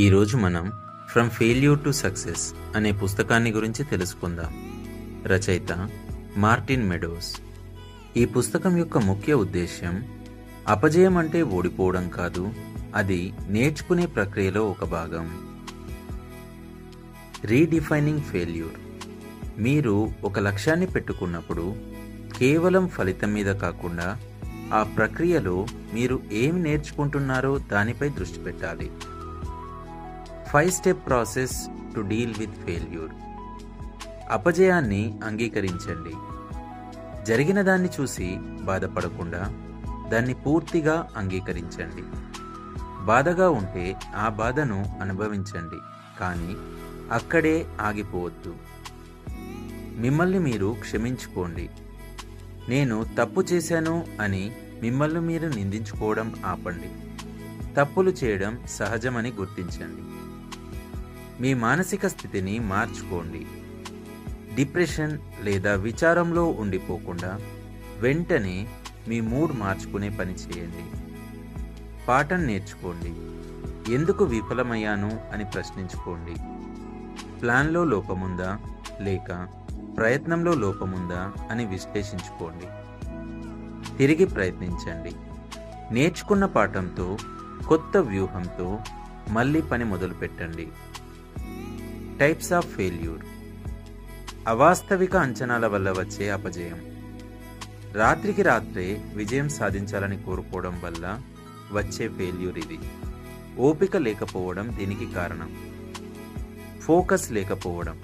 ఈరోజు మనం from failure to success అనే పుస్తకాన్ని గురించి తెలుసుకుందాం. రచయిత మార్టిన్ మెడోస్. ఈ పుస్తకం యొక్క ముఖ్య ఉద్దేశ్యం అపజయం అంటే ఓడిపోవడం కాదు, అది నేర్చుకునే ప్రక్రియలో ఒక భాగం. Redefining failure. మీరు ఒక లక్ష్యాన్ని పెట్టుకున్నప్పుడు కేవలం ఫలితం మీద కాకుండా ఆ ప్రక్రియలో మీరు ఏమి నేర్చుకుంటున్నారో దానిపై దృష్టి పెట్టాలి. 5 step process to deal with failure. అపజయాన్ని అంగీకరించండి. జరిగిన దాన్ని చూసి బాధపడకుండా దాన్ని పూర్తిగా అంగీకరించండి. బాధగా ఉంటే ఆ బాధను అనుభవించండి, కానీ అక్కడే ఆగిపోవద్దు. మిమ్మల్ని మీరు క్షమించుకోండి. నేను తప్పు చేశాను అని మిమ్మల్ని మీరు నిందించుకోవడం ఆపండి. తప్పులు చేయడం సహజమని గుర్తించండి. మీ మానసిక స్థితిని మార్చుకోండి. డిప్రెషన్ లేదా విచారంలో ఉండిపోకుండా వెంటనే మీ మూడ్ మార్చుకునే పని చేయండి. పాఠం నేర్చుకోండి. ఎందుకు విఫలమయ్యాను అని ప్రశ్నించుకోండి. ప్లాన్లో లోపముందా లేక ప్రయత్నంలో లోపముందా అని విశ్లేషించుకోండి. తిరిగి ప్రయత్నించండి. నేర్చుకున్న పాఠంతో కొత్త వ్యూహంతో మళ్ళీ పని మొదలుపెట్టండి. Types of failure. అవాస్తవిక అంచనాల వల్ల వచ్చే అపజయం. రాత్రికి రాత్రే విజయం సాధించాలని కోరుకోవడం వల్ల వచ్చే ఫెయిల్యూర్ ఇది. ఓపిక లేకపోవడం దీనికి కారణం. ఫోకస్ లేకపోవడం.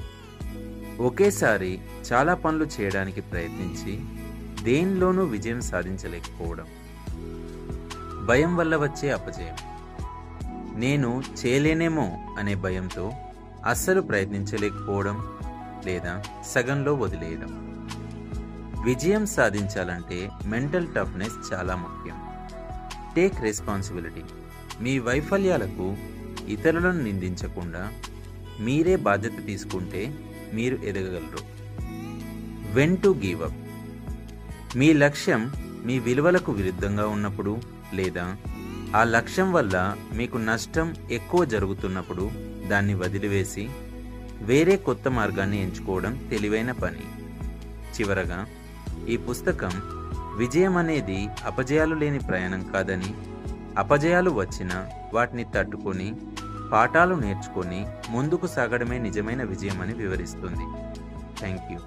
ఒకేసారి చాలా పనులు చేయడానికి ప్రయత్నించి దేనిలోనూ విజయం సాధించలేకపోవడం. భయం వల్ల వచ్చే అపజయం. నేను చేయలేనేమో అనే భయంతో అస్సలు ప్రయత్నించలేకపోవడం లేదా సగంలో వదిలేయడం. విజయం సాధించాలంటే మెంటల్ టఫ్నెస్ చాలా ముఖ్యం. Take responsibility. మీ వైఫల్యాలకు ఇతరులను నిందించకుండా మీరే బాధ్యత తీసుకుంటే మీరు ఎదగగలరు. When to give up. మీ లక్ష్యం మీ విలువలకు విరుద్ధంగా ఉన్నప్పుడు లేదా ఆ లక్ష్యం వల్ల మీకు నష్టం ఎక్కువ జరుగుతున్నప్పుడు దాన్ని వదిలివేసి వేరే కొత్త మార్గాన్ని ఎంచుకోవడం తెలివైన పని. చివరగా, ఈ పుస్తకం విజయం అనేది అపజయాలు లేని ప్రయాణం కాదని, అపజయాలు వచ్చినా వాటిని తట్టుకొని పాఠాలు నేర్చుకొని ముందుకు సాగడమే నిజమైన విజయం అని వివరిస్తుంది. Thank you.